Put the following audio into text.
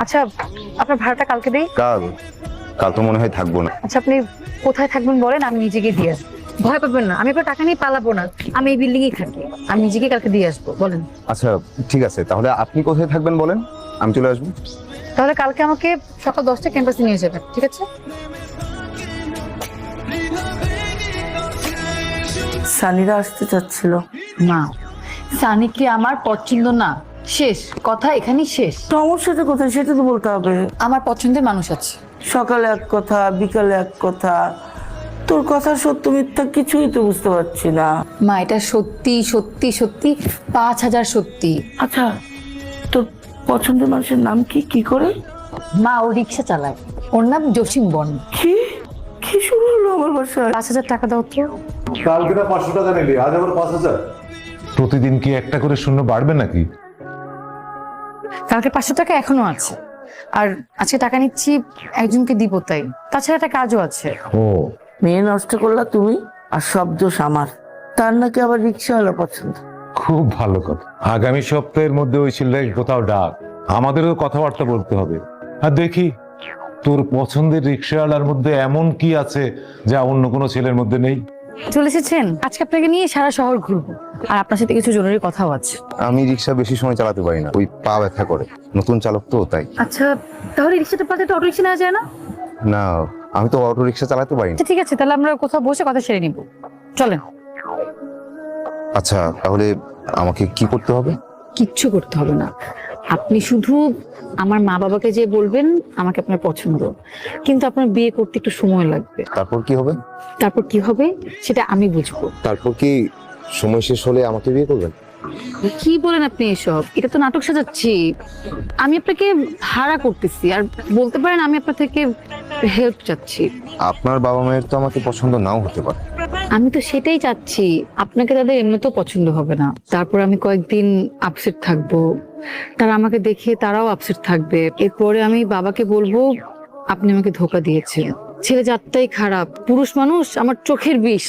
আচ্ছা, আপনার ভাড়াটা কালকে দেই। কাল কাল তো মনে হয় থাকবো না। আচ্ছা, আপনি কোথায় থাকবেন বলেন, আমি নিজেকে দিয়ে আসবো। ভয় পাবেন না, আমি আপনার টাকা নিয়ে পালাবো না। আমি এই বিল্ডিং এ থাকি, আমি নিজেকে কালকে দিয়ে আসবো। বলেন। আচ্ছা ঠিক আছে, তাহলে আপনি কোথায় থাকবেন বলেন, আমি চলে আসবো। তাহলে কালকে আমাকে সকাল 10টায় ক্যাম্পাসে নিয়ে যাবেন, ঠিক আছে? সানিরা আসতে চাচ্ছিল। না, সানি কি আমার পছন্দ না, শেষ কথা, এখানেই শেষ। সমস্যাটা কোথায় সেটা তো বলতে হবে। আমার পছন্দের মানুষ আছে। সকালে এক কথা, বিকালে এক কথা, তোর কথা সত্য মিথ্যা কিছুই তো বুঝতে পারছি না। মা, এটা সত্যি সত্যি সত্যি 5000 সত্যি। আচ্ছা, তোর পছন্দের মানুষের নাম কি, কি করে? মা, ও রিক্সা চালায়, ওর নাম জসিম বন। কি কি শুরু হলো আমার বাসায়? 5000 টাকা দাও তো। কালকে না 500 টাকা নিলি, আজ আবার 5000। প্রতিদিন কি একটা করে শূন্য বাড়বে নাকি? কালকে 500 টাকা এখনো আছে, আর আজকে টাকা নিচ্ছি একজনকে দিব, তাই। তাছাড়া একটা কাজও আছে। ও, মেয়ে নষ্ট করলা তুমি, আর সব দোষ আমার। তার নাকি আবার রিক্সাওয়ালা পছন্দ। খুব ভালো কথা। আগামী সপ্তাহের মধ্যে ওই ছেলেটাকে কোথাও ডাক, আমাদেরও কথাবার্তা বলতে হবে। আর দেখি তোর পছন্দের রিক্সাওয়ালার মধ্যে এমন কি আছে যা অন্য কোনো ছেলের মধ্যে নেই। চলে এসেছেন, আজকে আপনাকে নিয়ে সারা শহর ঘুরবো, আর আপনার সাথে কিছু জরুরি কথাও আছে। আমি রিক্সা বেশি সময় চালাতে পারি না, ওই পা ব্যথা করে, নতুন চালক তো তাই। আচ্ছা, তাহলে রিক্সাটা পাতে তো অটো রিক্সা নেওয়া যায় না? না, আমি তো অটো রিক্সা চালাতে পারি না। আচ্ছা ঠিক আছে, তাহলে আমরা কোথাও বসে কথা সেরে নিব, চলেন। আচ্ছা তাহলে আমাকে কি করতে হবে? কিচ্ছু করতে হবে না, আপনি শুধু আমার মা বাবাকে যে বলবেন আমাকে আপনার পছন্দ, কিন্তু আপনার বিয়ে করতে একটু সময় লাগবে। তারপর কি হবে? তারপর কি হবে সেটা আমি বুঝবো। তারপর কি সময় শেষ হলে আমাকে বিয়ে করবেন? কি বলেন আপনি এসব? এটা তো নাটক সাজাচ্ছি। আমি আপনাকে ভাড়া করতেছি, আর বলতে পারেন আমি আপনার থেকে হেল্প চাচ্ছি। আপনার বাবা মায়ের তো আমাকে পছন্দ নাও হতে পারে। আমি তো সেটাই চাচ্ছি, আপনাকে তাদের এমনিতেও পছন্দ হবে না। তারপর আমি কয়েকদিন আপসেট থাকবো, তারা আমাকে দেখে তারাও আপসেট থাকবে। এরপরে আমি বাবাকে বলবো আপনি আমাকে ধোকা দিয়েছেন। ছেলে জাতটাই খারাপ, পুরুষ মানুষ আমার চোখের বিষ।